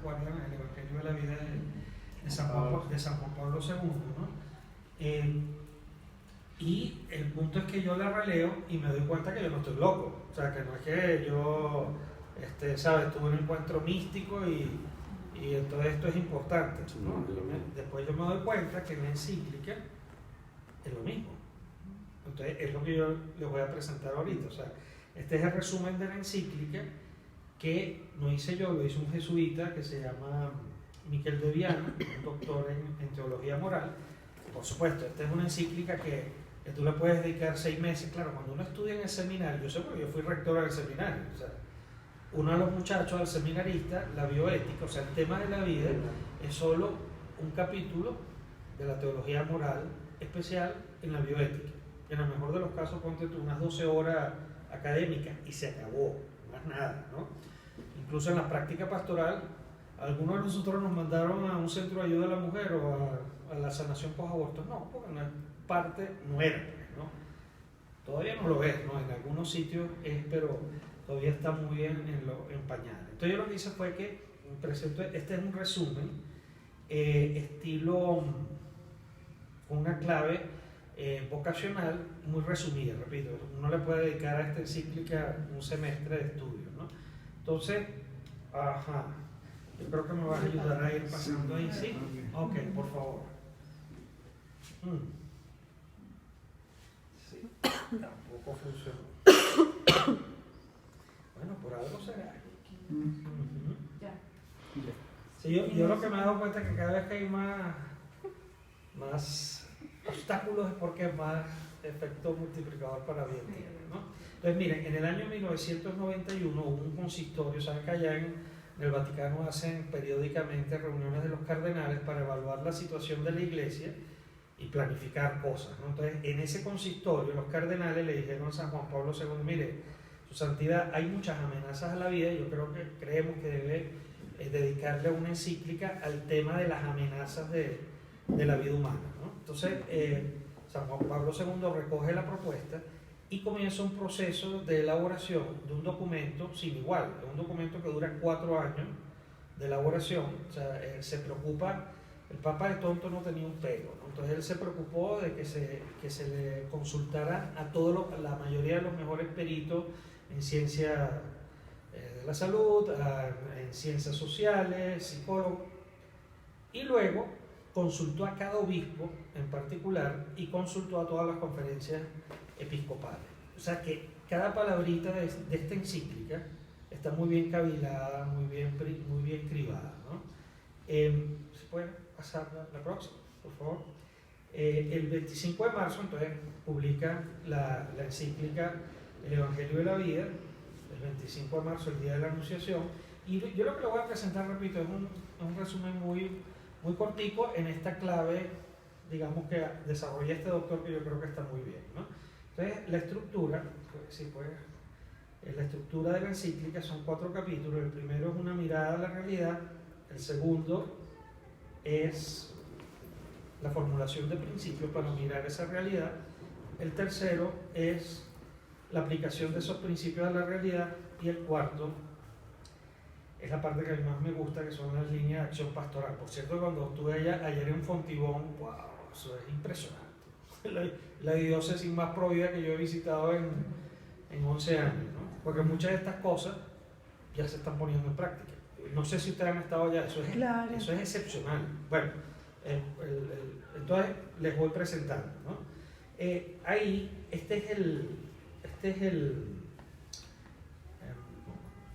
recuerdan, el Evangelio de la vida de San Juan Pablo II, ¿no? Y el punto es que yo la releo y me doy cuenta que yo no estoy loco, o sea, que no es que yo, ¿sabes? Tuve un encuentro místico y entonces esto es importante, ¿no? Después yo me doy cuenta que en la encíclica es lo mismo. Entonces es lo que yo les voy a presentar ahorita, o sea, este es el resumen de la encíclica que no hice yo, lo hizo un jesuita que se llama Miquel de Viana, un doctor en teología moral. Por supuesto, esta es una encíclica que tú le puedes dedicar 6 meses. Claro, cuando uno estudia en el seminario, yo sé porque yo fui rector del seminario, o sea, uno de los muchachos del seminarista, la bioética, o sea, el tema de la vida es solo un capítulo de la teología moral especial en la bioética. En el mejor de los casos, ponte tú unas 12 horas académicas y se acabó, más nada, ¿no? Incluso en la práctica pastoral, algunos de nosotros nos mandaron a un centro de ayuda a la mujer o a la sanación post-aborto. No, porque en parte no era, ¿no? Todavía no lo es, ¿no? En algunos sitios es, pero todavía está muy bien en pañales. Entonces yo lo que hice fue que presento, este es un resumen, estilo, con una clave vocacional muy resumida, repito, uno le puede dedicar a esta encíclica un semestre de estudio, ¿no? Entonces, yo creo que me vas a ayudar a ir pasando ahí, ¿sí? Ok, por favor. Sí, tampoco funcionó. Bueno, por algo será. Sí, yo lo que me he dado cuenta es que cada vez que hay más obstáculos es porque es más efecto multiplicador para bien, ¿no? Entonces, miren, en el año 1991 hubo un consistorio, saben que allá en el Vaticano hacen periódicamente reuniones de los cardenales para evaluar la situación de la iglesia y planificar cosas, ¿no? Entonces, en ese consistorio los cardenales le dijeron a San Juan Pablo II, mire, su santidad, hay muchas amenazas a la vida y yo creo que creemos que debe dedicarle una encíclica al tema de las amenazas de la vida humana, ¿no? Entonces, San Juan Pablo II recoge la propuesta y comienza un proceso de elaboración de un documento sin igual, un documento que dura 4 años de elaboración. O sea, se preocupa, el Papa de tonto no tenía un pelo, ¿no? Entonces él se preocupó de que se le consultara a la mayoría de los mejores peritos en ciencia de la salud, en ciencias sociales, psicólogos, y luego consultó a cada obispo en particular y consultó a todas las conferencias episcopales. O sea que cada palabrita de esta encíclica está muy bien cavilada, muy bien cribada, ¿no? ¿Se puede pasar la próxima, por favor? El 25 de marzo, entonces, publica la encíclica El Evangelio de la Vida, el 25 de marzo, el día de la Anunciación, y yo lo que le voy a presentar, repito, es un resumen muy cortico en esta clave, digamos, que desarrolla este doctor, que yo creo que está muy bien, ¿no? Entonces, la estructura, la estructura de la encíclica son 4 capítulos. El primero es una mirada a la realidad, el segundo es la formulación de principios para mirar esa realidad, el tercero es la aplicación de esos principios a la realidad, y el cuarto es la parte que a mí más me gusta, que son las líneas de acción pastoral. Por cierto, cuando estuve ayer en Fontibón, wow, eso es impresionante. La diócesis más provida que yo he visitado en 11 años, ¿no? Porque muchas de estas cosas ya se están poniendo en práctica. No sé si ustedes han estado allá, eso es excepcional. Bueno, entonces les voy presentando, ¿no? Ahí, este es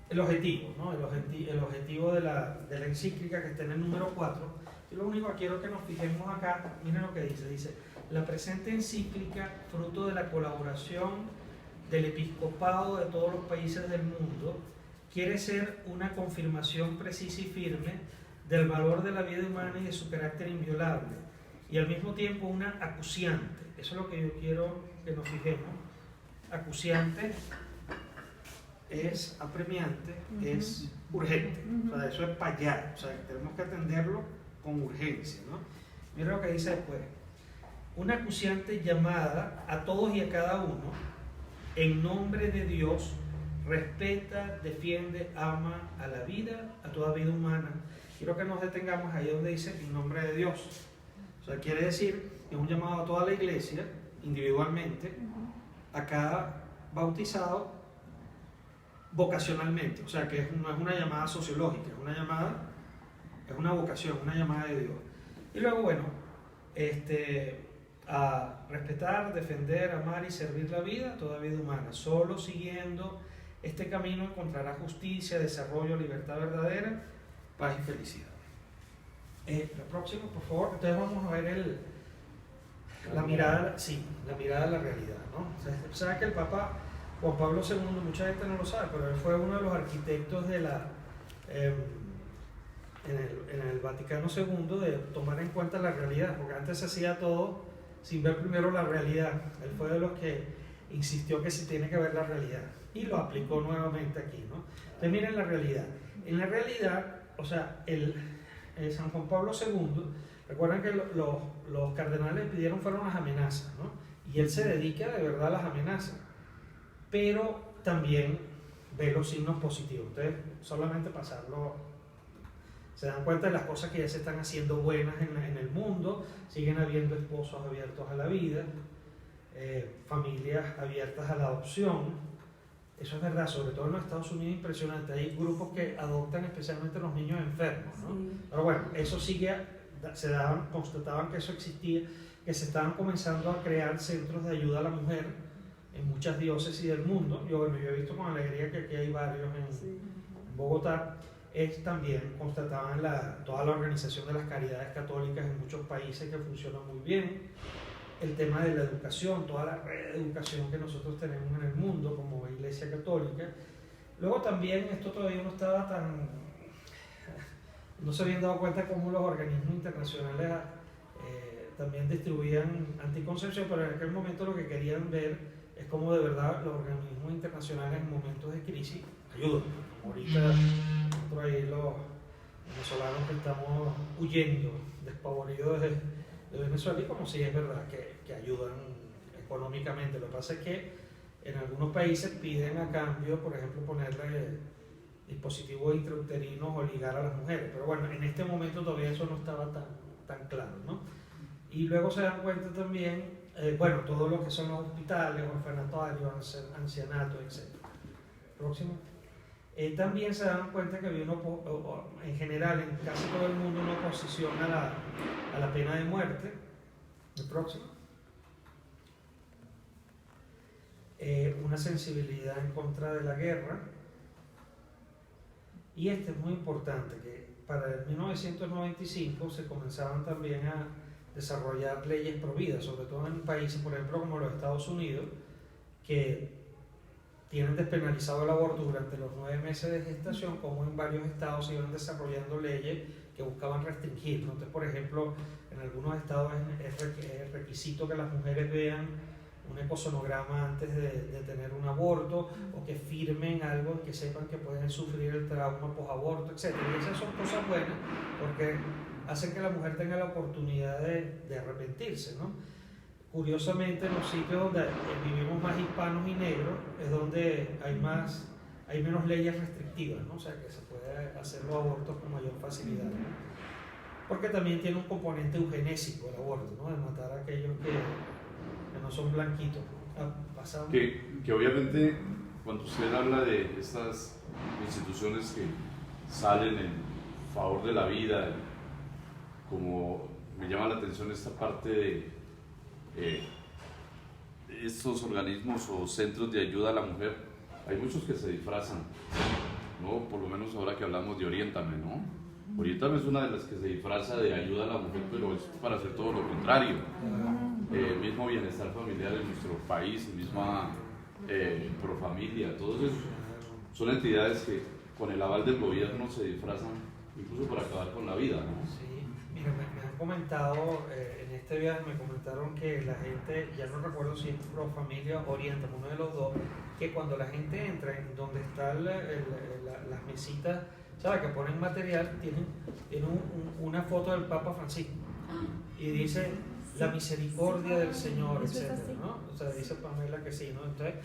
el objetivo, ¿no? El objetivo de la encíclica, que está en el número 4. Y lo único que quiero que nos fijemos acá, miren lo que dice, la presente encíclica, fruto de la colaboración del episcopado de todos los países del mundo, quiere ser una confirmación precisa y firme del valor de la vida humana y de su carácter inviolable, y al mismo tiempo una acuciante. Eso es lo que yo quiero que nos fijemos. Acuciante es apremiante, es urgente, o sea, eso es para allá, o sea, tenemos que atenderlo con urgencia, ¿no? Mira lo que dice después: una acuciante llamada a todos y a cada uno, en nombre de Dios, respeta, defiende, ama a la vida, a toda vida humana. Quiero que nos detengamos ahí donde dice en nombre de Dios. O sea, quiere decir que es un llamado a toda la iglesia, individualmente, a cada bautizado vocacionalmente. O sea, que no es una llamada sociológica, es una vocación, una llamada de Dios. Y luego, bueno, a respetar, defender, amar y servir la vida, toda vida humana. Solo siguiendo este camino encontrará justicia, desarrollo, libertad verdadera, paz y felicidad. La próxima, por favor. Entonces vamos a ver la mirada a la realidad, ¿no? O sea, sabe que el Papa Juan Pablo II, mucha gente no lo sabe, pero él fue uno de los arquitectos de en el Vaticano II de tomar en cuenta la realidad, porque antes se hacía todo sin ver primero la realidad. Él fue de los que insistió que se tiene que ver la realidad y lo aplicó nuevamente aquí, ¿no? Entonces miren la realidad. En la realidad, o sea, San Juan Pablo II, recuerdan que los cardenales pidieron fueron las amenazas, ¿no? Y él se dedica de verdad a las amenazas, pero también ve los signos positivos. Entonces, solamente pasarlo, se dan cuenta de las cosas que ya se están haciendo buenas en el mundo, siguen habiendo esposos abiertos a la vida, familias abiertas a la adopción. Eso es verdad, sobre todo en los Estados Unidos, impresionante. Hay grupos que adoptan especialmente los niños enfermos, ¿no? Sí. Pero bueno, eso constataban que eso existía, que se estaban comenzando a crear centros de ayuda a la mujer en muchas diócesis del mundo. Yo he visto con alegría que aquí hay varios en Bogotá. También constataban toda la organización de las caridades católicas en muchos países que funciona muy bien. El tema de la educación, toda la red de educación que nosotros tenemos en el mundo como Iglesia Católica. Luego también esto todavía no se habían dado cuenta cómo los organismos internacionales también distribuían anticoncepción, pero en aquel momento lo que querían ver es cómo de verdad los organismos internacionales en momentos de crisis ayudan. Ahorita nosotros ahí los venezolanos que estamos huyendo, despavoridos de Venezuela, y como si es verdad que ayudan económicamente. Lo que pasa es que en algunos países piden a cambio, por ejemplo, ponerle dispositivos intrauterinos o ligar a las mujeres, pero bueno, en este momento todavía eso no estaba tan claro, ¿no? Y luego se dan cuenta también, todo lo que son los hospitales, orfanatorios, ancianatos, etc. Próximo. También se dan cuenta que había en general, en casi todo el mundo, una oposición a la pena de muerte. El próximo. Una sensibilidad en contra de la guerra. Y es muy importante, que para el 1995 se comenzaban también a desarrollar leyes pro vida, sobre todo en países, por ejemplo, como los Estados Unidos, que tienen despenalizado el aborto durante los 9 meses de gestación, como en varios estados se iban desarrollando leyes que buscaban restringirlo. Entonces, por ejemplo, en algunos estados es requisito que las mujeres vean un ecosonograma antes de tener un aborto, o que firmen algo que sepan que pueden sufrir el trauma posaborto, etc. Y esas son cosas buenas porque hacen que la mujer tenga la oportunidad de arrepentirse, ¿no? Curiosamente, en los sitios donde vivimos más hispanos y negros es donde hay menos leyes restrictivas, ¿no? O sea, que se puede hacer los abortos con mayor facilidad, ¿no? Porque también tiene un componente eugenésico el aborto, ¿no? De matar a aquellos que no son blanquitos. Que obviamente, cuando usted habla de estas instituciones que salen en favor de la vida, como me llama la atención esta parte de estos organismos o centros de ayuda a la mujer, hay muchos que se disfrazan, ¿no? Por lo menos ahora que hablamos de Oriéntame, ¿no? Oriéntame es una de las que se disfraza de ayuda a la mujer, pero es para hacer todo lo contrario. Mismo bienestar familiar en nuestro país, misma Profamilia, todos esos son entidades que con el aval del gobierno se disfrazan incluso para acabar con la vida, ¿no? Sí, mira, me han comentado, en este viaje me comentaron que la gente, ya no recuerdo si es Profamilia o Oriéntame, uno de los dos, que cuando la gente entra en donde están las mesitas, ¿sabes? Que ponen material, tienen una foto del Papa Francisco y dice la misericordia del Señor, eso es etc. así. ¿no? O sea, dice Pamela que sí, ¿no? Entonces,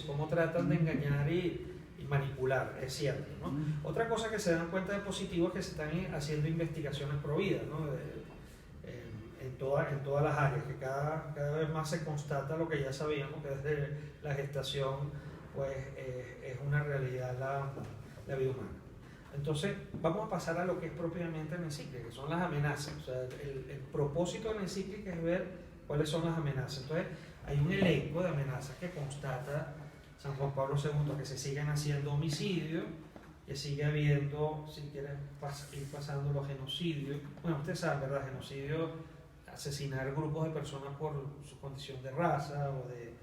¿cómo tratan de engañar y manipular? Es cierto, ¿no? Otra cosa que se dan cuenta de positivo es que se están haciendo investigaciones pro vida, ¿no? En todas las áreas, que cada vez más se constata lo que ya sabíamos, que desde la gestación pues, es una realidad la vida humana. Entonces, vamos a pasar a lo que es propiamente la encíclica, que son las amenazas. O sea, el propósito de la encíclica es ver cuáles son las amenazas. Entonces, hay un elenco de amenazas que constata San Juan Pablo II, que se siguen haciendo homicidios, que sigue habiendo, si quieren ir pasando los genocidios. Bueno, ustedes saben, ¿verdad? Genocidio, asesinar grupos de personas por su condición de raza o de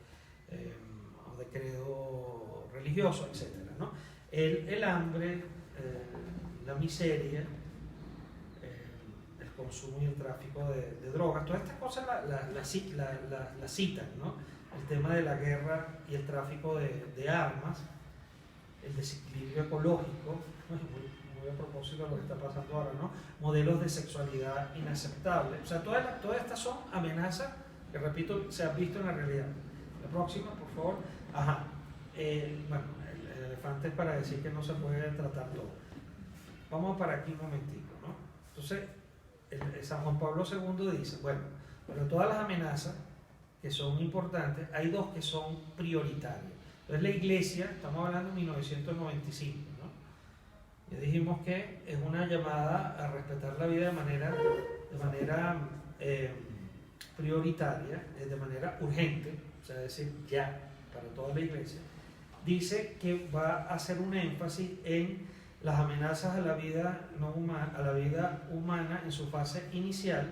credo religioso, etc., ¿no? El hambre, la miseria, el consumo y el tráfico de drogas, todas estas cosas la citan, ¿no? El tema de la guerra y el tráfico de armas, el desequilibrio ecológico, muy a propósito de lo que está pasando ahora, ¿no? Modelos de sexualidad inaceptables. O sea, todas estas son amenazas que, repito, se han visto en la realidad. La próxima, por favor. Ajá. Bueno, el elefante es para decir que no se puede tratar todo. Vamos para aquí un momentico, ¿no? Entonces, San Juan Pablo II dice, bueno, pero todas las amenazas que son importantes, hay dos que son prioritarias. Entonces, la Iglesia, estamos hablando de 1995, ¿no? Ya dijimos que es una llamada a respetar la vida de manera prioritaria, de manera urgente, o sea, es decir, ya, para toda la Iglesia. Dice que va a hacer un énfasis en las amenazas a la vida humana en su fase inicial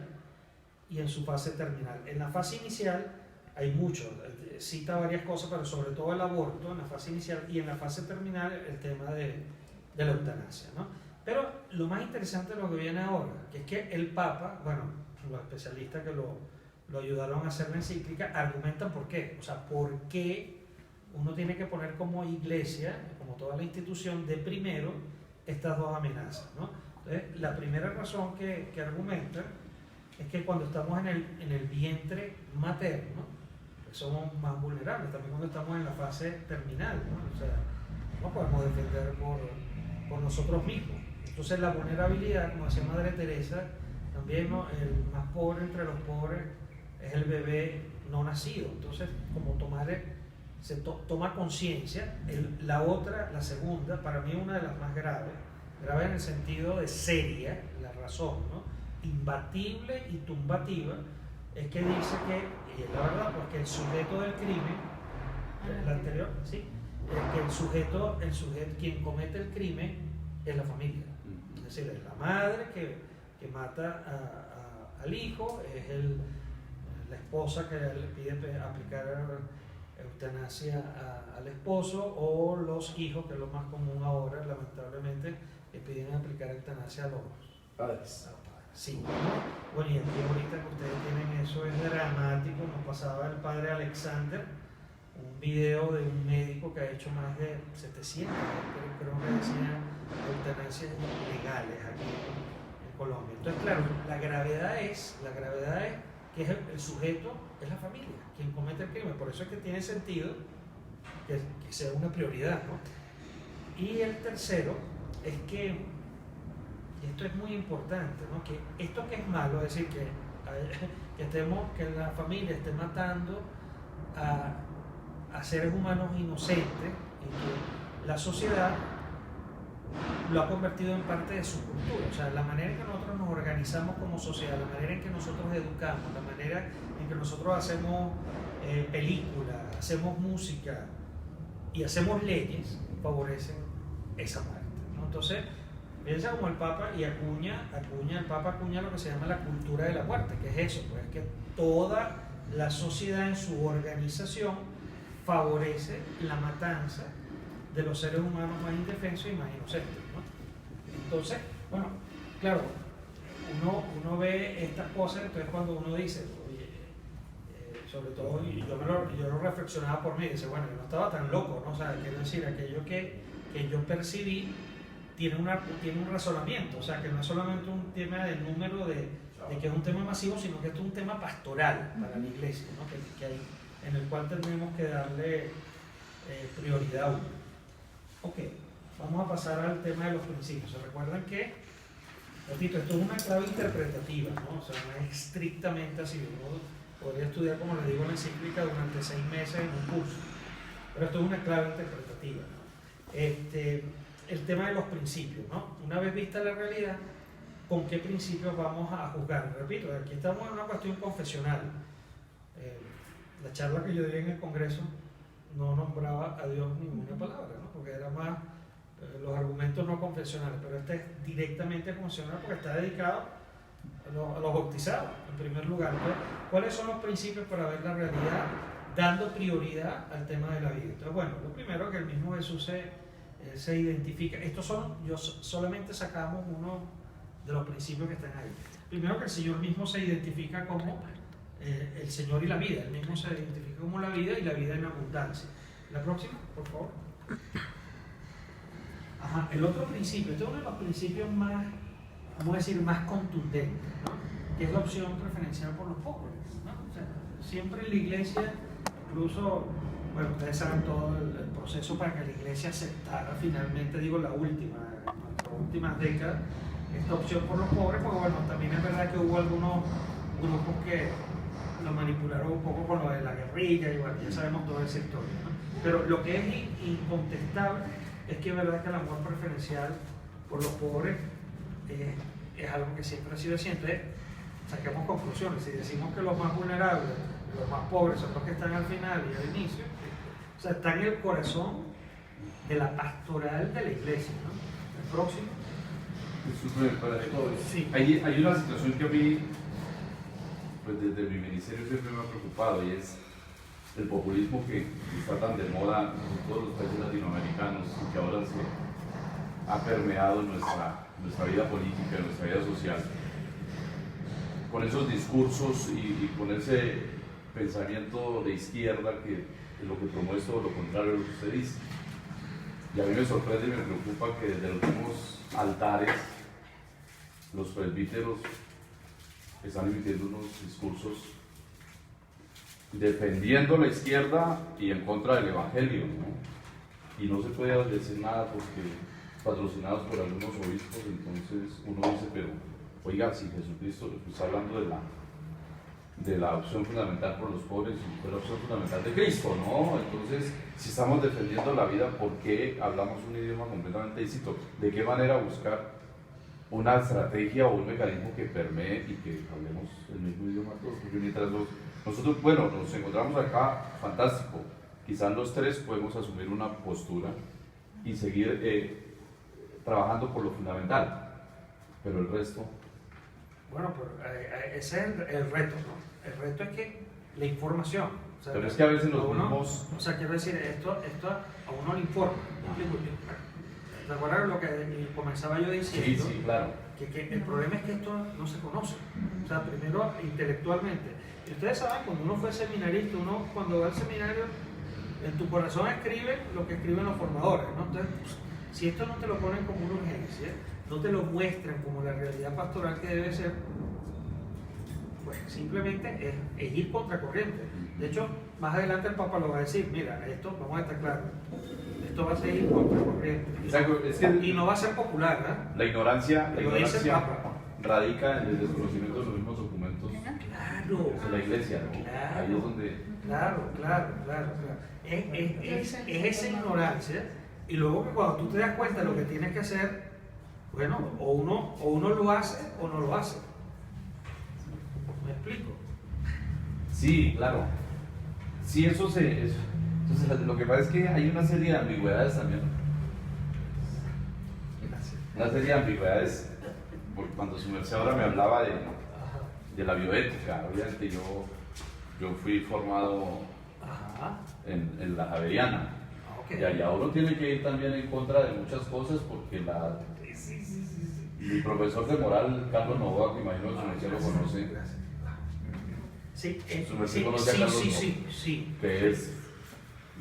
y en su fase terminal. En la fase inicial hay mucho, cita varias cosas, pero sobre todo el aborto en la fase inicial, y en la fase terminal el tema de la eutanasia, ¿no? Pero lo más interesante de lo que viene ahora, que es que el Papa, bueno, los especialistas que lo ayudaron a hacer la encíclica, argumentan por qué. O sea, por qué uno tiene que poner como Iglesia, como toda la institución, de primero estas dos amenazas, ¿no? Entonces, la primera razón que argumentan es que cuando estamos en el vientre materno, pues somos más vulnerables, también cuando estamos en la fase terminal, ¿no? O sea, no podemos defender por nosotros mismos. Entonces, la vulnerabilidad, como decía Madre Teresa, también, ¿no? El más pobre entre los pobres es el bebé no nacido. Entonces, como se toma conciencia. La segunda, para mí una de las más graves en el sentido de seria, la razón, ¿no? Imbatible y tumbativa, es que dice que, y es la verdad, pues que el sujeto del crimen, la anterior, sí, que el sujeto, quien comete el crimen es la familia. Es decir, es la madre que mata al hijo, es la esposa que le pide aplicar eutanasia al esposo, o los hijos, que es lo más común ahora, lamentablemente, que piden aplicar eutanasia a los padres. Sí. Bueno, y aquí ahorita que ustedes tienen eso es dramático. Nos pasaba el padre Alexander un video de un médico que ha hecho más de 700, creo que decía, eutanasias legales aquí en Colombia. Entonces, claro, la gravedad es que el sujeto es la familia quien comete el crimen. Por eso es que tiene sentido que sea una prioridad, ¿no? Y el tercero es que, y esto es muy importante, ¿no? Que esto que es malo, es decir, que la familia esté matando a seres humanos inocentes, y que la sociedad lo ha convertido en parte de su cultura. O sea, la manera en que nosotros nos organizamos como sociedad, la manera en que nosotros educamos, la manera en que nosotros hacemos películas, hacemos música y hacemos leyes, favorecen esa parte, ¿no? Entonces, piensa como el Papa, y el Papa acuña lo que se llama la cultura de la muerte, que es eso, pues que toda la sociedad en su organización favorece la matanza de los seres humanos más indefensos y más inocentes, ¿no? Entonces, bueno, claro, uno ve estas cosas. Entonces cuando uno dice, oye, sobre todo, y yo lo reflexionaba por mí, dice, bueno, yo no estaba tan loco, ¿no? O sea, quiero decir, aquello que yo percibí tiene un razonamiento, o sea, que no es solamente un tema del número de que es un tema masivo, sino que esto es un tema pastoral para la iglesia, ¿no? En el cual tenemos que darle prioridad a uno. Ok, vamos a pasar al tema de los principios. ¿Se recuerdan que, repito, esto es una clave interpretativa, ¿no? O sea, no es estrictamente así. Uno podría estudiar, como les digo, la encíclica durante 6 meses en un curso, pero esto es una clave interpretativa, ¿no? El tema de los principios, ¿no? Una vez vista la realidad, ¿con qué principios vamos a juzgar? Repito, aquí estamos en una cuestión confesional. La charla que yo di en el Congreso no nombraba a Dios ninguna palabra, ¿no? Porque era más los argumentos no confesionales, pero este es directamente confesional porque está dedicado a los bautizados, en primer lugar. Entonces, ¿cuáles son los principios para ver la realidad dando prioridad al tema de la vida? Entonces, bueno, lo primero es que el mismo Jesús se identifica. Solamente sacamos uno de los principios que están ahí. Primero, que el Señor mismo se identifica como el Señor y la vida. Él mismo se identifica como la vida y la vida en abundancia. La próxima, por favor. Ajá, el otro principio, este es uno de los principios más, vamos a decir, más contundentes, ¿no? Que es la opción preferencial por los pobres, ¿no? O sea, siempre en la iglesia, incluso, bueno, ustedes saben todo el proceso para que la iglesia aceptara finalmente, digo, en las últimas décadas, esta opción por los pobres, porque bueno, también es verdad que hubo algunos grupos que lo manipularon un poco con lo de la guerrilla, y bueno, ya sabemos toda esa historia, ¿no? Pero lo que es incontestable es que es verdad que el amor preferencial por los pobres es algo que siempre ha sido así. Entonces, saquemos conclusiones. Si decimos que los más vulnerables, los más pobres son los que están al final y al inicio, o sea, está en el corazón de la pastoral de la iglesia, ¿no? El próximo. Sí. Hay una situación que a mí, pues desde mi ministerio siempre me ha preocupado, y es el populismo que está tan de moda en todos los países latinoamericanos y que ahora se ha permeado en nuestra vida política, en nuestra vida social, con esos discursos y con ese pensamiento de izquierda que lo que promueve es todo lo contrario de lo que usted dice. Y a mí me sorprende y me preocupa que desde los mismos altares los presbíteros están emitiendo unos discursos defendiendo la izquierda y en contra del evangelio, ¿no? Y no se puede decir nada porque patrocinados por algunos obispos. Entonces uno dice, pero oiga, si Jesucristo está hablando de la opción fundamental por los pobres, fue la opción fundamental de Cristo, ¿no? Entonces, si estamos defendiendo la vida, ¿por qué hablamos un idioma completamente distinto? ¿De qué manera buscar una estrategia o un mecanismo que permee y que hablemos el mismo idioma todos? Porque mientras nosotros, bueno, nos encontramos acá, fantástico, quizás los tres podemos asumir una postura y seguir trabajando por lo fundamental, pero el resto... Bueno, ese es el reto, ¿no? El reto es que la información... O sea, pero es que a veces los mismos... O sea, quiero decir, esto a uno le informa. ¿Te acuerdas lo que comenzaba yo diciendo? Sí, claro. Que el problema es que esto no se conoce. O sea, primero intelectualmente. Y ustedes saben, cuando uno fue seminarista, uno cuando va al seminario, en tu corazón escribe lo que escriben los formadores, ¿no? Entonces, si esto no te lo ponen como una urgencia, no te lo muestran como la realidad pastoral que debe ser, pues simplemente es ir contracorriente. De hecho, más adelante el Papa lo va a decir, mira, esto, vamos a estar claros, esto va a ser ir contracorriente. Exacto, es que y no va a ser popular, ¿eh? La ignorancia radica en el desconocimiento de los mismos documentos de la iglesia, ¿no? Claro, ahí es donde... Claro. Es esa ignorancia, y luego que cuando tú te das cuenta de lo que tienes que hacer, bueno, o uno lo hace o no lo hace. ¿Me explico? Sí, claro. Sí, entonces, lo que pasa es que hay una serie de ambigüedades también. Una serie de ambigüedades, porque cuando su merced ahora me hablaba de la bioética, obviamente yo fui formado en la Javeriana. Y allá uno tiene que ir también en contra de muchas cosas porque mi profesor de moral, Carlos Novoa, que imagino que su merced lo conoce. Sí, su merced conoce a Carlos Novoa, que es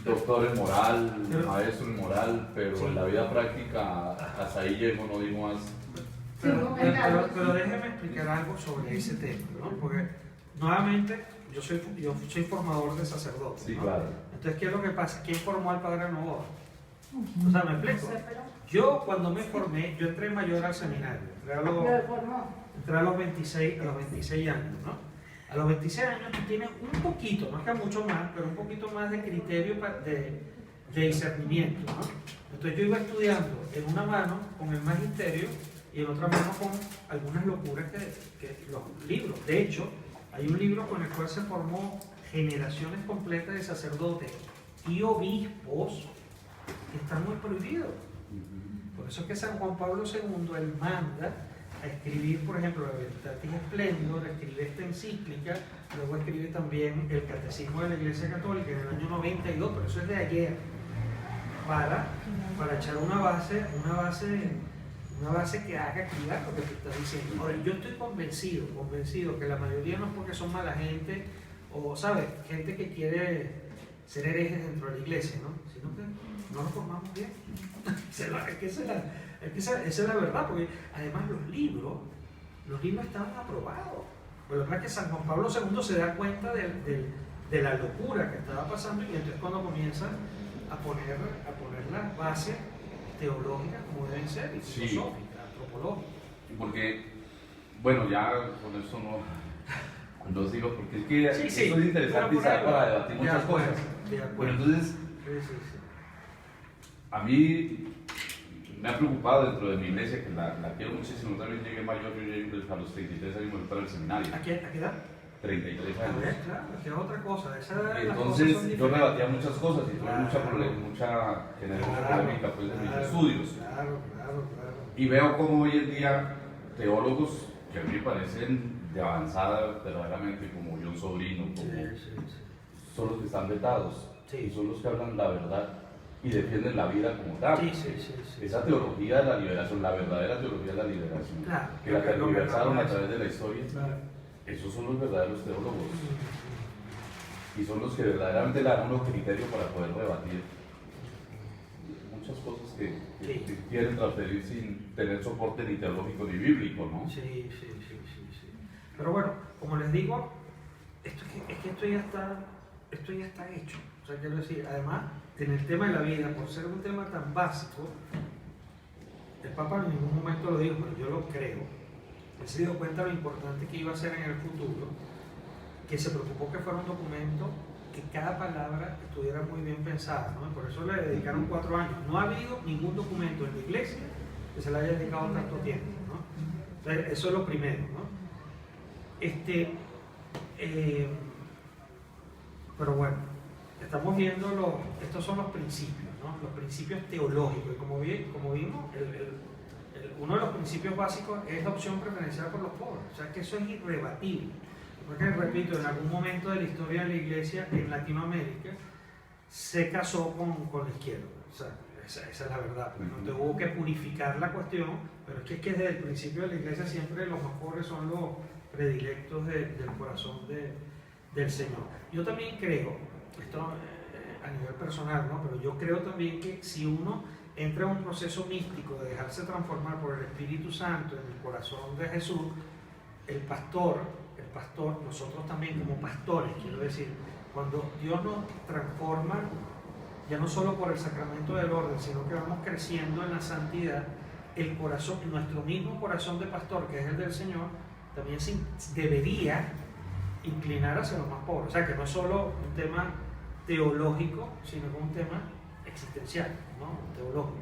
doctor en moral, maestro en moral, pero Sí. en la vida práctica hasta ahí llego, no digo más. Pero déjeme explicar algo sobre ese tema, ¿no? Porque nuevamente yo soy formador de sacerdotes. Sí, ¿no? claro. Entonces, ¿qué es lo que pasa? ¿Quién formó al Padre Novoa? O sea, ¿me explico? Yo cuando me formé, yo entré mayor al seminario, entré a los 26 años, ¿no? A los 26 años tú tienes un poquito, no es que mucho más, pero un poquito más de criterio de discernimiento, ¿no? Entonces yo iba estudiando en una mano con el magisterio y en otra mano con algunas locuras que los libros. De hecho, hay un libro con el cual se formó generaciones completas de sacerdotes y obispos que están muy prohibidos. Por eso es que San Juan Pablo II, él manda a escribir, por ejemplo, la Veritatis Splendor, escribe esta encíclica, luego escribe también el Catecismo de la Iglesia Católica en el año 92, pero eso es de ayer, para echar una base que haga activar lo que tú estás diciendo. Ahora, yo estoy convencido que la mayoría no es porque son mala gente o, ¿sabes? Gente que quiere ser herejes dentro de la iglesia, ¿no? Sino que no nos formamos bien. Esa es la verdad, porque además los libros estaban aprobados. Pero la verdad es que San Juan Pablo II se da cuenta de la locura que estaba pasando y entonces cuando comienza a poner las bases teológicas como deben ser, y Sí. filosóficas, antropológicas. Porque, bueno, ya con esto no sigo, porque es que Sí, eso es interesante y da para debatir muchas cosas. De acuerdo. Bueno, entonces, Sí. a mí me ha preocupado dentro de mi iglesia, que la quiero muchísimo. También llegué mayor, yo llegué a los 33 años me fui para el seminario. ¿A qué edad? 33 A años. ver, claro, que es otra cosa. Entonces yo rebatía muchas cosas y tuve Claro. mucha polémica pues, en mis estudios. Claro. Y veo como hoy en día teólogos que a mí me parecen de avanzada verdaderamente, como John Sobrino, como Sí. son los que están vetados Sí. y son los que hablan la verdad y defienden la vida como tal. Sí. Esa teología de la liberación, la verdadera teología de la liberación, Claro. que la tergiversaron a través de la historia, Claro. esos son los verdaderos teólogos y son los que verdaderamente le dan unos criterios para poder rebatir muchas cosas que quieren transferir sin tener soporte ni teológico ni bíblico, ¿no? Sí. Pero bueno, como les digo, es que esto ya está hecho. O sea, quiero decir, además, en el tema de la vida, por ser un tema tan básico, el Papa en ningún momento lo dijo, pero yo lo creo. Él se dio cuenta de lo importante que iba a ser en el futuro, que se preocupó que fuera un documento que cada palabra estuviera muy bien pensada, ¿no? Y por eso le dedicaron 4 años. No ha habido ningún documento en la iglesia que se le haya dedicado tanto tiempo, ¿no? Entonces, eso es lo primero, ¿no? Pero bueno, estamos viendo estos son los principios, ¿no? Los principios teológicos. Y como vimos, uno de los principios básicos es la opción preferencial por los pobres. O sea que eso es irrebatible. Porque, repito, en algún momento de la historia de la iglesia en Latinoamérica se casó con la izquierda. O sea, esa es la verdad. Porque no tuvo que purificar la cuestión, pero es que desde el principio de la iglesia siempre los más pobres son los predilectos del corazón del Señor. Yo también creo, esto a nivel personal, ¿no? Pero yo creo también que si uno entra en un proceso místico de dejarse transformar por el Espíritu Santo en el corazón de Jesús, el pastor, nosotros también como pastores, quiero decir, cuando Dios nos transforma, ya no solo por el sacramento del orden, sino que vamos creciendo en la santidad, el corazón, nuestro mismo corazón de pastor, que es el del Señor, también debería inclinar hacia los más pobres. O sea, que no es solo un tema teológico, sino que un tema existencial, ¿no? Teológico.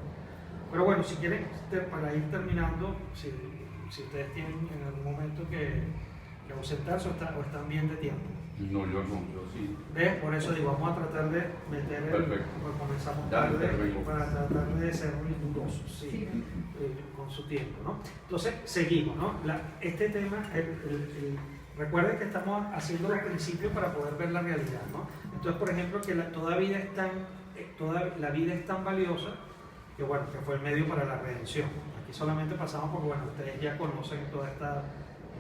Pero bueno, si quieren, para ir terminando, si ustedes tienen en algún momento que ausentarse o están bien de tiempo. No, yo sí. ¿Ves? Por eso digo, vamos a tratar de meter pues comenzamos tarde para tratar de ser rigurosos, sí, con su tiempo, ¿no? Entonces, seguimos, ¿no? Este tema, recuerden que estamos haciendo los principios para poder ver la realidad, ¿no? Entonces, por ejemplo, que toda la vida es tan valiosa que, bueno, que fue el medio para la redención. Aquí solamente pasamos porque, bueno, ustedes ya conocen toda esta...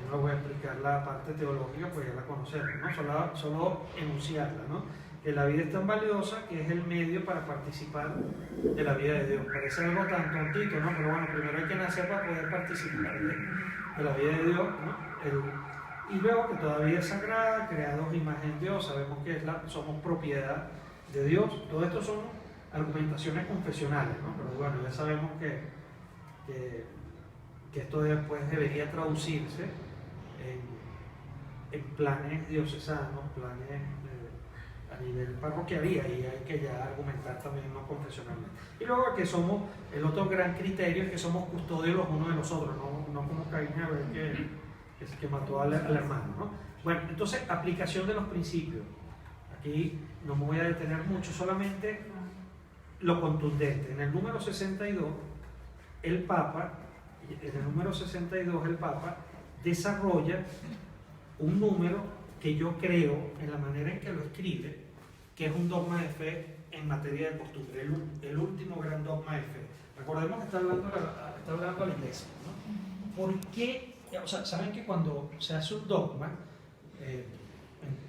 No les voy a explicar la parte teológica, pues ya la conocemos, ¿no? Solo enunciarla, ¿no? que la vida es tan valiosa que es el medio para participar de la vida de Dios. Parece algo tan tontito, ¿no? Pero bueno, primero hay que nacer para poder participar de la vida de Dios, ¿no? Y luego que toda vida es sagrada, creados imagen de Dios, sabemos que somos propiedad de Dios. Todo esto son argumentaciones confesionales, ¿no? Pero bueno, ya sabemos que esto después debería traducirse en planes diocesanos, planes a nivel parroquial, y ahí hay que ya argumentar también no confesionalmente. Y luego que somos, el otro gran criterio es que somos custodios los unos de los otros, no como Caín y Abel que mató al hermano, ¿no? Bueno, entonces, aplicación de los principios. Aquí no me voy a detener mucho, solamente lo contundente. En el número 62, el Papa desarrolla un número que yo creo, en la manera en que lo escribe, que es un dogma de fe en materia de costumbre, el último gran dogma de fe. Recordemos que está hablando a la iglesia, ¿no? ¿Por qué? O sea, saben que cuando se hace un dogma,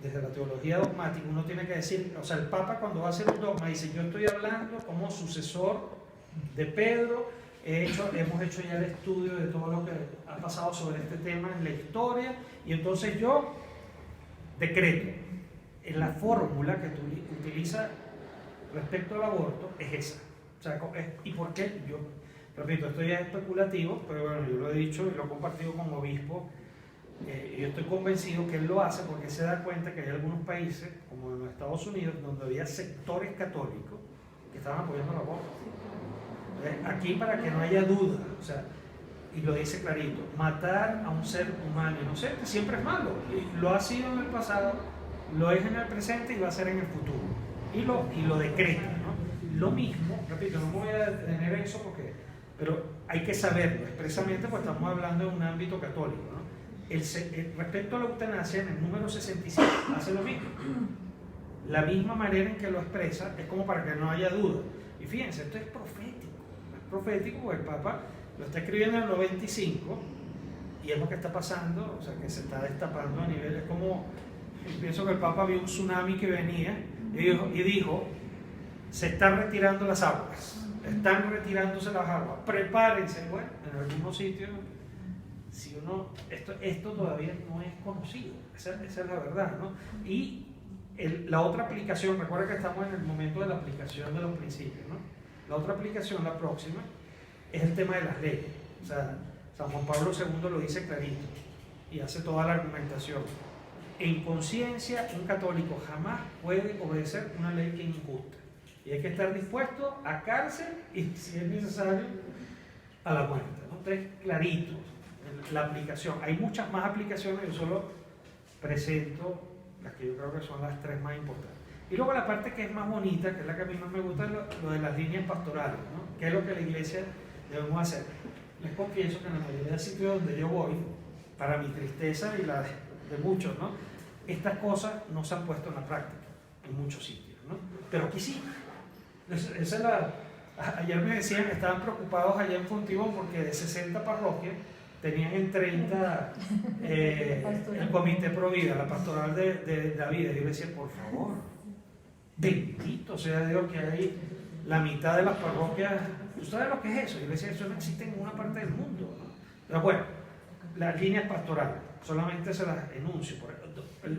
desde la teología dogmática, uno tiene que decir, o sea, el Papa cuando va a hacer un dogma dice, yo estoy hablando como sucesor de Pedro, hemos hecho ya el estudio de todo lo que ha pasado sobre este tema en la historia, y entonces yo decreto. En la fórmula que utiliza respecto al aborto es esa. O sea, ¿y por qué? Yo repito, esto ya es especulativo, pero bueno, yo lo he dicho y lo he compartido con obispo. Yo estoy convencido que él lo hace porque se da cuenta que hay algunos países, como en los Estados Unidos, donde había sectores católicos que estaban apoyando el aborto. Aquí, para que no haya duda, o sea, y lo dice clarito, matar a un ser humano inocente siempre es malo, y lo ha sido en el pasado, lo es en el presente y va a ser en el futuro, y lo decreta, ¿no? Lo mismo, repito, no me voy a detener en eso pero hay que saberlo expresamente, porque estamos hablando de un ámbito católico, ¿no? Respecto a la eutanasia, en el número 65 hace lo mismo. La misma manera en que lo expresa es como para que no haya duda. Y fíjense, esto es profético porque el Papa lo está escribiendo en el 95 y es lo que está pasando, o sea, que se está destapando a niveles como, pienso que el Papa vio un tsunami que venía y dijo, se están retirando las aguas, están retirándose las aguas, prepárense. Bueno, en algunos sitios, si uno, esto todavía no es conocido, esa es la verdad, ¿no? Y la otra aplicación, recuerda que estamos en el momento de la aplicación de los principios, ¿no? La otra aplicación, la próxima, es el tema de las leyes. O sea, San Juan Pablo II lo dice clarito y hace toda la argumentación. En conciencia, un católico jamás puede obedecer una ley que es injusta. Y hay que estar dispuesto a cárcel y, si es necesario, a la muerte, ¿no? Entonces, clarito, la aplicación. Hay muchas más aplicaciones, yo solo presento las que yo creo que son las tres más importantes. Y luego la parte que es más bonita, que es la que a mí más me gusta, es lo de las líneas pastorales, ¿no? ¿Qué es lo que la iglesia debemos hacer? Les confieso que en la mayoría de sitios donde yo voy, para mi tristeza y la de muchos, ¿no? Estas cosas no se han puesto en la práctica en muchos sitios, ¿no? Pero aquí sí. Ayer me decían que estaban preocupados allá en Fontibón porque de 60 parroquias tenían en 30 el comité pro vida, la pastoral de David. Y yo decía, por favor, bendito sea Dios que hay la mitad de las parroquias. ¿Usted sabe lo que es eso? Yo decía, eso no existe en ninguna parte del mundo, ¿no? Pero bueno, las líneas pastorales, solamente se las enuncio.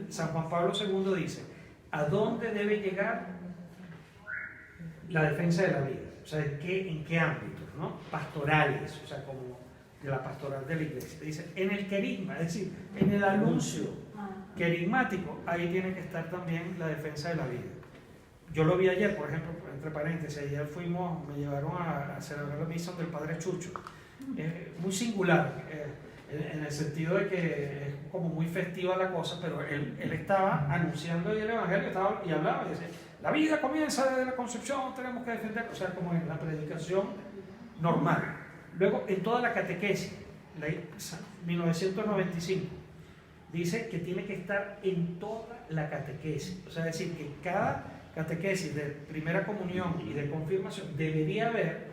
San Juan Pablo II dice, ¿a dónde debe llegar la defensa de la vida? O sea, ¿en qué ámbitos, ¿no? Pastorales, o sea, como de la pastoral de la iglesia. Dice, en el querigma, es decir, en el anuncio querigmático, ahí tiene que estar también la defensa de la vida. Yo lo vi ayer, por ejemplo, entre paréntesis, ayer me llevaron a celebrar la misa del Padre Chucho. Muy singular, en el sentido de que es como muy festiva la cosa, pero él estaba anunciando el Evangelio y hablaba y decía, la vida comienza desde la concepción, tenemos que defender, o sea, como en la predicación normal. Luego, en toda la catequesis, 1995, dice que tiene que estar en toda la catequesis, o sea, es decir, que cada catequesis de primera comunión y de confirmación debería haber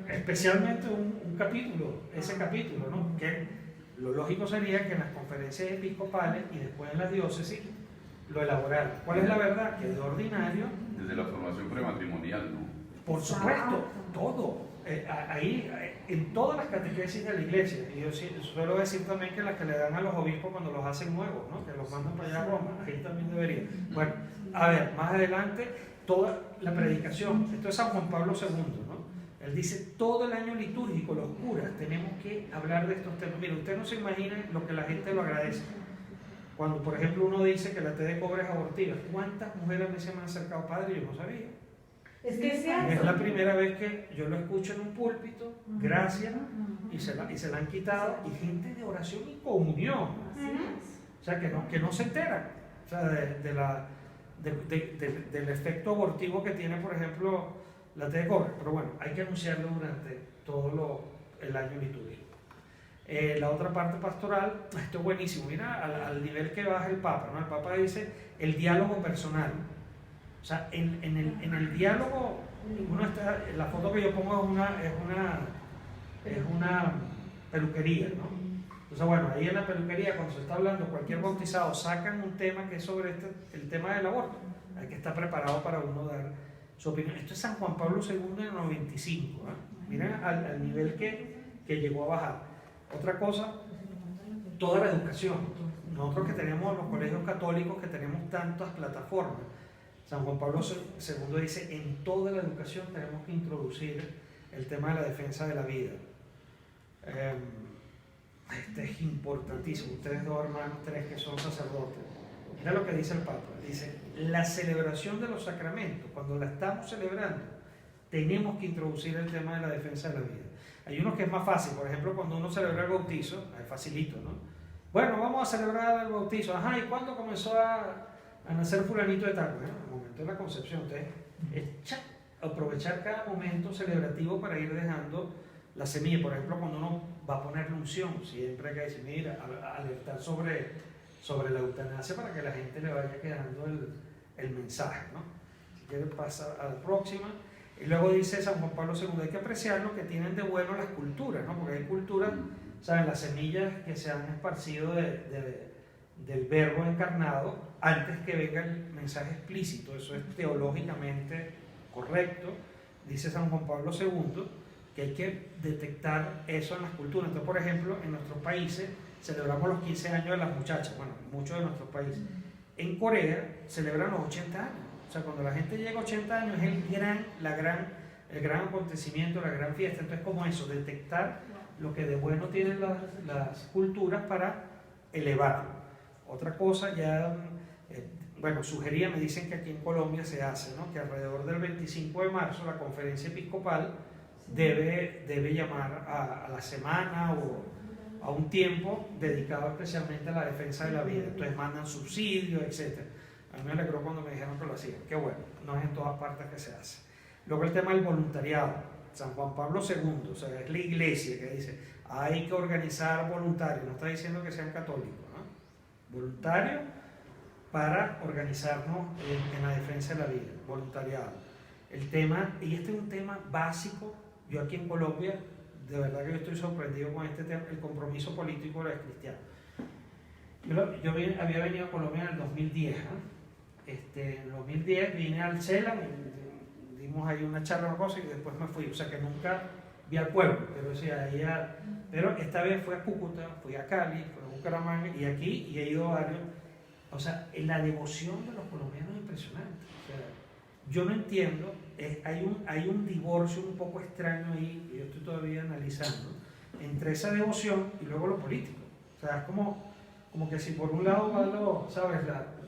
especialmente un capítulo, ese capítulo, ¿no? Que lo lógico sería que en las conferencias episcopales y después en las diócesis lo elaboraron. ¿Cuál es la verdad? Que de ordinario... Desde la formación prematrimonial, ¿no? Por supuesto, todo. Ahí, en todas las catequesis de la iglesia, y yo suelo decir también que las que le dan a los obispos cuando los hacen nuevos, ¿no? Que los mandan para allá a Roma, ahí también debería. Bueno, a ver, más adelante, toda la predicación, esto es San Juan Pablo II, ¿no? Él dice, todo el año litúrgico, los curas, tenemos que hablar de estos temas. Mire, usted no se imagina lo que la gente lo agradece. Cuando, por ejemplo, uno dice que la té de cobre es abortiva, ¿cuántas mujeres a mí se me han acercado? Padre, yo no sabía. Es que es la primera vez que yo lo escucho en un púlpito, gracias, y se la han quitado, y gente de oración y comunión. O sea, que no se enteran, o sea, del efecto abortivo que tiene, por ejemplo, la té de cobre. Pero bueno, hay que anunciarlo durante todo el año litúrgico. La otra parte pastoral, esto es buenísimo, mira al nivel que baja el Papa, ¿no? El Papa dice el diálogo personal. O sea, en el diálogo, la foto que yo pongo es una peluquería, ¿no? Entonces, bueno, ahí en la peluquería, cuando se está hablando, cualquier bautizado, sacan un tema que es sobre el tema del aborto. Hay que estar preparado para uno dar su opinión. Esto es San Juan Pablo II en el 95, ¿eh? Miren al nivel que llegó a bajar. Otra cosa, toda la educación. Nosotros que tenemos los colegios católicos, que tenemos tantas plataformas, San Juan Pablo II dice, en toda la educación tenemos que introducir el tema de la defensa de la vida. Este es importantísimo. Ustedes dos hermanos, tres que son sacerdotes. Mira lo que dice el Papa. Dice, la celebración de los sacramentos, cuando la estamos celebrando, tenemos que introducir el tema de la defensa de la vida. Hay unos que es más fácil, por ejemplo, cuando uno celebra el bautizo, es facilito, ¿no? Bueno, vamos a celebrar el bautizo. Ajá, ¿y cuándo comenzó a nacer fulanito de tal? Bueno, el momento de la concepción. Entonces, aprovechar cada momento celebrativo para ir dejando la semilla. Por ejemplo, cuando uno va a poner la unción, siempre hay que decir, mira, alertar sobre la eutanasia para que la gente le vaya quedando el mensaje, ¿no? Si quieren pasar a la próxima. Y luego dice San Juan Pablo II, hay que apreciar lo que tienen de bueno las culturas, ¿no? Porque hay culturas, ¿saben? Las semillas que se han esparcido del verbo encarnado antes que venga el mensaje explícito. Eso es teológicamente correcto, dice San Juan Pablo II, que hay que detectar eso en las culturas. Entonces, por ejemplo, en nuestros países celebramos los 15 años de las muchachas, bueno, muchos de nuestros países. En Corea celebran los 80 años. O sea, cuando la gente llega a 80 años es el gran acontecimiento, la gran fiesta. Entonces, como eso, detectar lo que de bueno tienen las culturas para elevarlo. Otra cosa, ya, me dicen que aquí en Colombia se hace, ¿no? Que alrededor del 25 de marzo la conferencia episcopal debe llamar a la semana o a un tiempo dedicado especialmente a la defensa de la vida. Entonces mandan subsidios, etc. A mí me alegró cuando me dijeron que lo hacían. Qué bueno, no es en todas partes que se hace. Luego el tema del voluntariado. San Juan Pablo II, o sea, es la iglesia que dice, hay que organizar voluntarios. No está diciendo que sean católicos, ¿no? Voluntarios para organizarnos en la defensa de la vida. Voluntariado. El tema, y este es un tema básico, yo aquí en Colombia, de verdad que yo estoy sorprendido con este tema, el compromiso político de los cristianos. Yo había venido a Colombia en el 2010, ¿no? En el 2010 vine al CELAM, dimos ahí una charla, una cosa, y después me fui. O sea que nunca vi al pueblo, pero esta vez fui a Cúcuta, fui a Cali, fui a Bucaramanga y aquí, y he ido a varios. O sea, la devoción de los colombianos es impresionante. O sea, yo no entiendo, hay un divorcio un poco extraño ahí, que yo estoy todavía analizando, entre esa devoción y luego lo político. O sea, es como que si por un lado va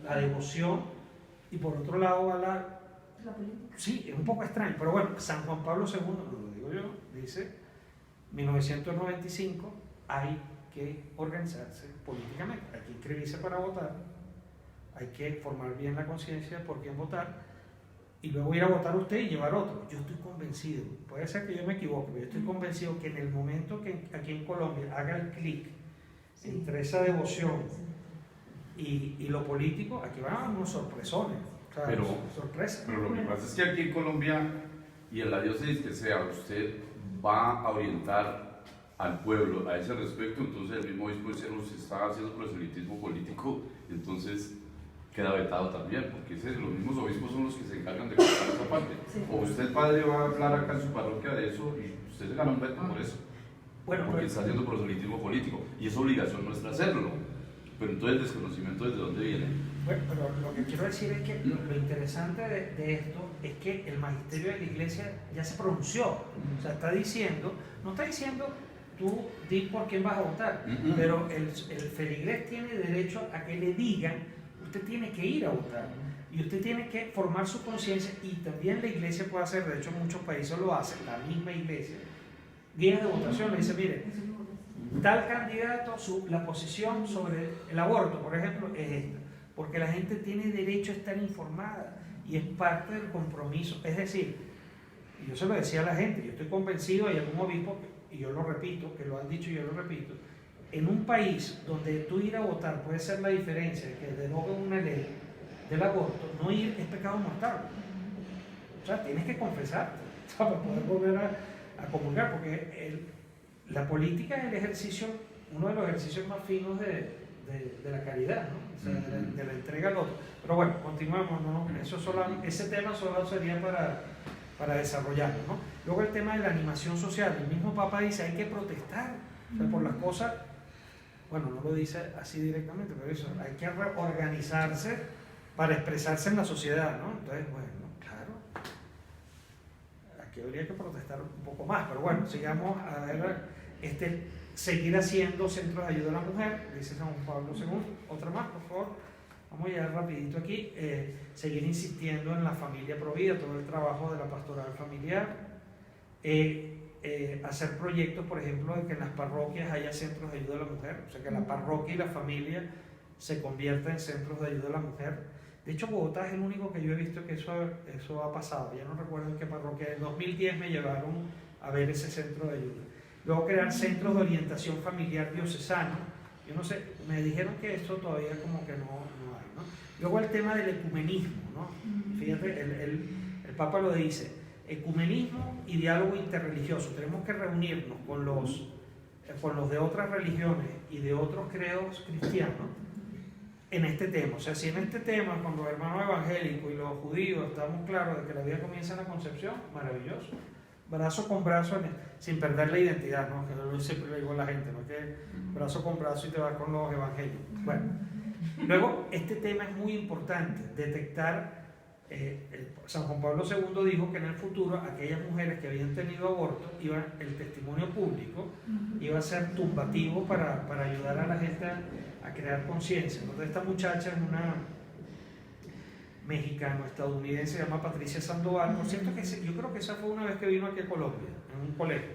la devoción y por otro lado va la política. Sí, es un poco extraño, pero bueno, San Juan Pablo II, lo digo yo, dice, 1995, hay que organizarse políticamente, hay que inscribirse para votar, hay que formar bien la conciencia de por quién votar, y luego ir a votar usted y llevar otro. Yo estoy convencido, puede ser que yo me equivoque, pero yo estoy convencido que en el momento que aquí en Colombia haga el clic entre esa devoción y lo político, aquí van a haber unos sorpresones. O sea, sorpresa. Pero lo que pasa es que aquí en Colombia y en la diócesis que sea, usted va a orientar al pueblo a ese respecto. Entonces el mismo obispo se está haciendo proselitismo político, entonces queda vetado también, porque los mismos obispos son los que se encargan de controlar esa parte. O usted, padre, va a hablar acá en su parroquia de eso y usted se gana un veto por eso. Bueno, porque está haciendo proselitismo político y es obligación nuestra hacerlo. Pero entonces el desconocimiento desde dónde viene. Bueno, pero lo que quiero decir es que lo interesante de esto es que el magisterio de la iglesia ya se pronunció. O sea, está diciendo, no está diciendo tú di por quién vas a votar, pero el feligrés tiene derecho a que le digan, usted tiene que ir a votar y usted tiene que formar su conciencia, y también la iglesia puede hacer, de hecho muchos países lo hacen, la misma iglesia, guías de votación, le dice, mire, tal candidato, la posición sobre el aborto, por ejemplo, es esta, porque la gente tiene derecho a estar informada y es parte del compromiso. Es decir, yo se lo decía a la gente, yo estoy convencido, hay algún obispo, y yo lo repito, que lo han dicho y yo lo repito, en un país donde tú ir a votar puede ser la diferencia de que deroguen una ley del aborto, no ir es pecado mortal. O sea, tienes que confesarte, para poder volver a comulgar, porque la política es el ejercicio, uno de los ejercicios más finos de la caridad, ¿no? O sea, de la entrega al otro. Pero bueno, continuamos, ¿no? Ese tema solo sería para desarrollarlo, ¿no? Luego el tema de la animación social. El mismo Papa dice, hay que protestar, o sea, por las cosas, bueno, no lo dice así directamente, pero eso, hay que organizarse para expresarse en la sociedad, ¿no? Entonces, bueno, claro, aquí habría que protestar un poco más, pero bueno, sigamos a ver, seguir haciendo centros de ayuda a la mujer, dice San Juan Pablo II. Otra más, por favor, vamos a llegar rapidito aquí. Seguir insistiendo en la familia provida, todo el trabajo de la pastoral familiar, hacer proyectos, por ejemplo, de que en las parroquias haya centros de ayuda a la mujer, o sea, que la parroquia y la familia se conviertan en centros de ayuda a la mujer. De hecho, Bogotá es el único que yo he visto que eso ha pasado. Ya no recuerdo en qué parroquia. En 2010 me llevaron a ver ese centro de ayuda. Luego crear centros de orientación familiar diocesano. Yo no sé, me dijeron que esto todavía como que no hay, ¿no? Luego el tema del ecumenismo, ¿no? Fíjate, el Papa lo dice, ecumenismo y diálogo interreligioso. Tenemos que reunirnos con los de otras religiones y de otros credos cristianos en este tema. O sea, si en este tema, con los hermanos evangélicos y los judíos estamos claros de que la vida comienza en la concepción, maravilloso. Brazo con brazo, sin perder la identidad, ¿no? Que yo siempre le digo a la gente, ¿no? Que brazo con brazo y te vas con los evangelios. Bueno, luego este tema es muy importante, detectar, San Juan Pablo II dijo que en el futuro aquellas mujeres que habían tenido aborto, el testimonio público iba a ser tumbativo para ayudar a la gente a crear conciencia. Entonces esta muchacha es una mexicano-estadounidense, se llama Patricia Sandoval. Por cierto, que yo creo que esa fue una vez que vino aquí a Colombia, en un colegio.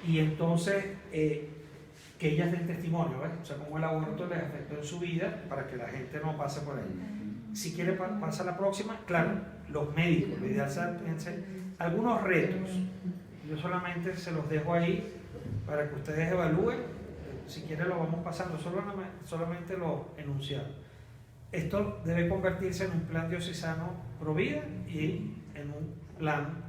Y entonces, que ellas den testimonio, ¿ves? O sea, cómo el aborto les afectó en su vida, para que la gente no pase por ahí. Si quiere, pasa la próxima. Claro, los médicos, lo ideal es algunos retos. Yo solamente se los dejo ahí para que ustedes evalúen. Si quieren, lo vamos pasando, solamente lo enunciado. Esto debe convertirse en un plan diocesano pro vida y en un plan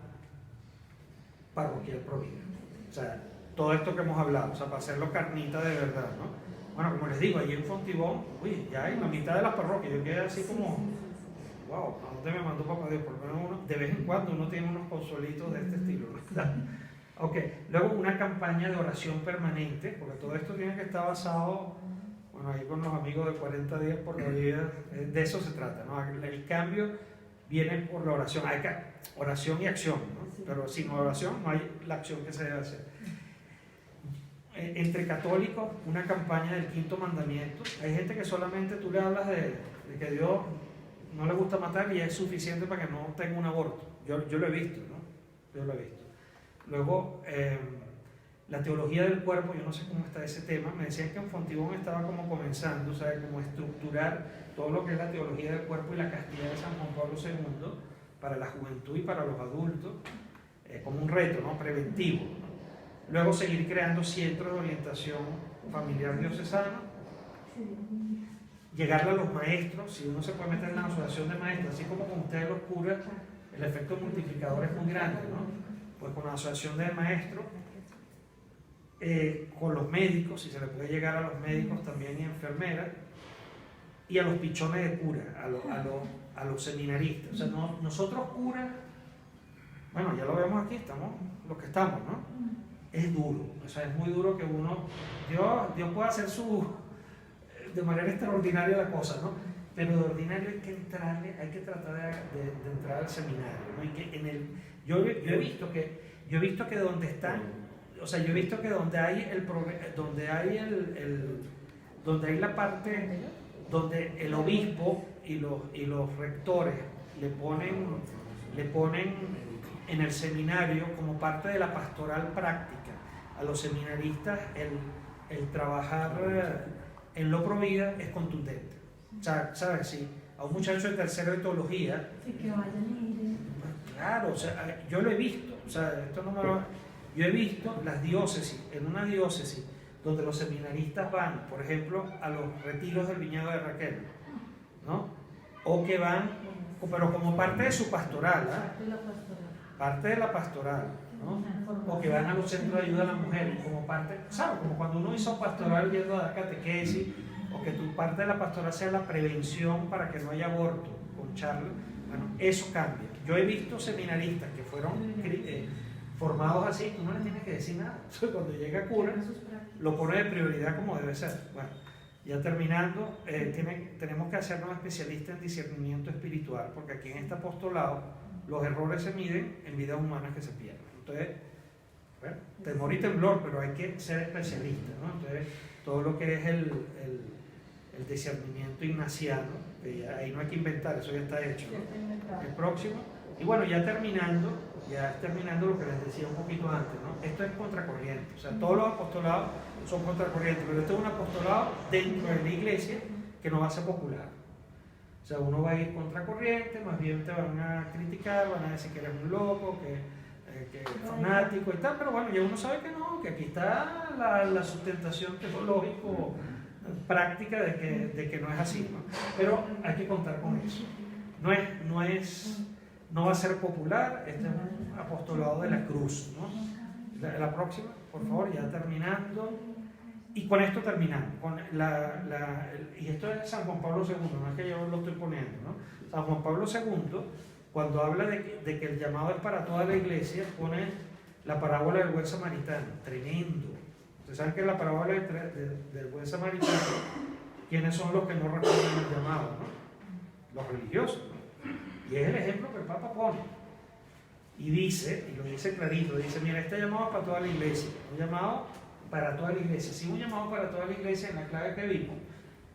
parroquial pro vida. O sea, todo esto que hemos hablado, o sea, para hacerlo carnita de verdad, ¿no? Bueno, como les digo, allí en Fontibón, ya en la mitad de las parroquias, yo quedé así como, wow, ¿a dónde me mandó Papá Dios? Por lo menos uno, de vez en cuando uno tiene unos consolitos de este estilo, ¿verdad? Ok, luego una campaña de oración permanente, porque todo esto tiene que estar basado, bueno, ahí con los amigos de 40 días por la vida, de eso se trata, ¿no? El cambio viene por la oración, hay oración y acción, ¿no? Pero sin oración no hay la acción que se debe hacer. Entre católicos, una campaña del quinto mandamiento. Hay gente que solamente tú le hablas de que Dios no le gusta matar y es suficiente para que no tenga un aborto. Yo lo he visto, ¿no? Yo lo he visto. Luego, la teología del cuerpo, yo no sé cómo está ese tema. Me decían que en Fontibón estaba como comenzando, ¿sabes? Como estructurar todo lo que es la teología del cuerpo y la castidad de San Juan Pablo II para la juventud y para los adultos, como un reto, ¿no? Preventivo, ¿no? Luego seguir creando centros de orientación familiar diocesana, llegarle a los maestros. Si uno se puede meter en la asociación de maestros, así como con ustedes los curas, el efecto multiplicador es muy grande, ¿no? Pues con la asociación de maestros, con los médicos, si se le puede llegar a los médicos también y enfermeras, y a los pichones de cura, a los seminaristas. O sea, nosotros curas, bueno, ya lo vemos aquí, estamos los que estamos, ¿no? Es duro, o sea, es muy duro que Dios puede hacer de manera extraordinaria la cosa, ¿no? Pero de ordinario hay que tratar de entrar al seminario, ¿no? Y que yo he visto que donde están, o sea, yo he visto que donde hay la parte donde el obispo y los rectores le ponen en el seminario como parte de la pastoral práctica a los seminaristas, el trabajar en lo pro vida es contundente. O sea, ¿sabes? Si a un muchacho de tercero de teología, sí, que vayan y miren. claro, o sea, yo lo he visto, o sea, yo he visto las diócesis, en una diócesis donde los seminaristas van, por ejemplo, a los retiros del viñedo de Raquel, ¿no? O que van, pero como parte de su pastoral, parte de la pastoral, ¿no? O que van a los centros de ayuda a la mujer, como parte, ¿sabes? Como cuando uno hizo pastoral yendo a dar catequesis, o que tu parte de la pastoral sea la prevención para que no haya aborto, con charla, bueno, eso cambia. Yo he visto seminaristas que fueron formados así, uno no le tiene que decir nada. Cuando llega cura, lo pone de prioridad como debe ser. Bueno, ya terminando, tenemos que hacernos especialistas en discernimiento espiritual, porque aquí en este apostolado los errores se miden en vidas humanas que se pierden. Entonces, bueno, temor y temblor, pero hay que ser especialistas, ¿no? Entonces, todo lo que es el discernimiento ignaciano, que ahí no hay que inventar, eso ya está hecho, ¿no? El próximo. Y bueno, ya terminando lo que les decía un poquito antes, ¿no? Esto es contracorriente, o sea, todos los apostolados son contracorrientes, pero este es un apostolado dentro de la iglesia que no va a ser popular. O sea, uno va a ir contracorriente, más bien te van a criticar, van a decir que eres un loco, que eres fanático y tal, pero bueno, ya uno sabe que no, que aquí está la sustentación teológica práctica de que no es así, ¿no? Pero hay que contar con eso. No va a ser popular, este es un apostolado de la cruz, ¿no? La próxima, por favor, ya terminando. Y con esto terminamos. Y esto es San Juan Pablo II, no es que yo lo estoy poniendo, ¿no? San Juan Pablo II, cuando habla de que el llamado es para toda la iglesia, pone la parábola del buen samaritano, tremendo. Ustedes saben que en la parábola del buen samaritano, ¿quiénes son los que no responden el llamado, ¿no? Los religiosos, ¿no? Y es el ejemplo que el Papa pone. Y lo dice clarito, dice, mira, este llamado es para toda la iglesia, un llamado para toda la iglesia. Si un llamado para toda la iglesia en la clave que vimos,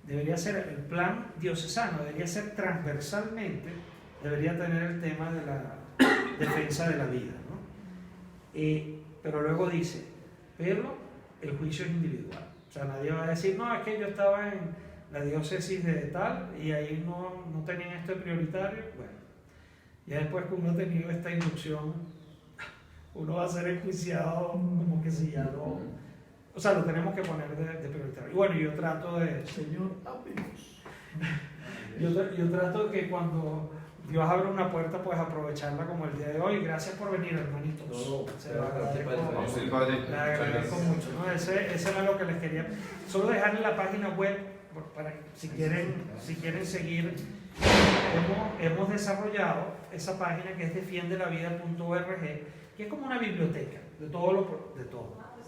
debería ser el plan diocesano, debería ser transversalmente, debería tener el tema de la defensa de la vida, ¿no? Pero luego dice, pero el juicio es individual. O sea, nadie va a decir, no, es que yo estaba en la diócesis de tal y ahí no tenían esto de prioritario. Bueno, ya después que uno ha tenido esta inducción, uno va a ser enjuiciado como que si ya no... O sea, lo tenemos que poner de prioritario. Y bueno, yo trato de... Señor, ábrenos. Yo trato de que cuando Dios abre una puerta, pues aprovecharla como el día de hoy. Gracias por venir, hermanitos. Le agradezco mucho, ¿no? Ese era lo que les quería. Solo dejarle la página web para que si quieren seguir. Hemos desarrollado esa página que es defiendelavida.org, que es como una biblioteca de todo,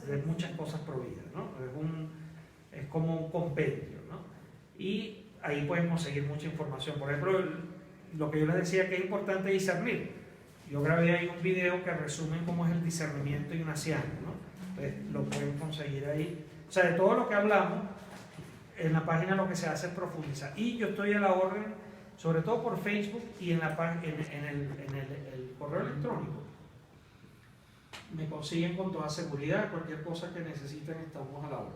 de muchas cosas prohibidas, ¿no? Es como un compendio, ¿no? Y ahí pueden conseguir mucha información. Por ejemplo, lo que yo les decía que es importante discernir. Yo grabé ahí un video que resume cómo es el discernimiento ignaciano, ¿no? Entonces lo pueden conseguir ahí. O sea, de todo lo que hablamos, en la página lo que se hace es profundizar. Y yo estoy a la orden, sobre todo por Facebook y en el correo electrónico. Me consiguen con toda seguridad, cualquier cosa que necesiten estamos a la orden.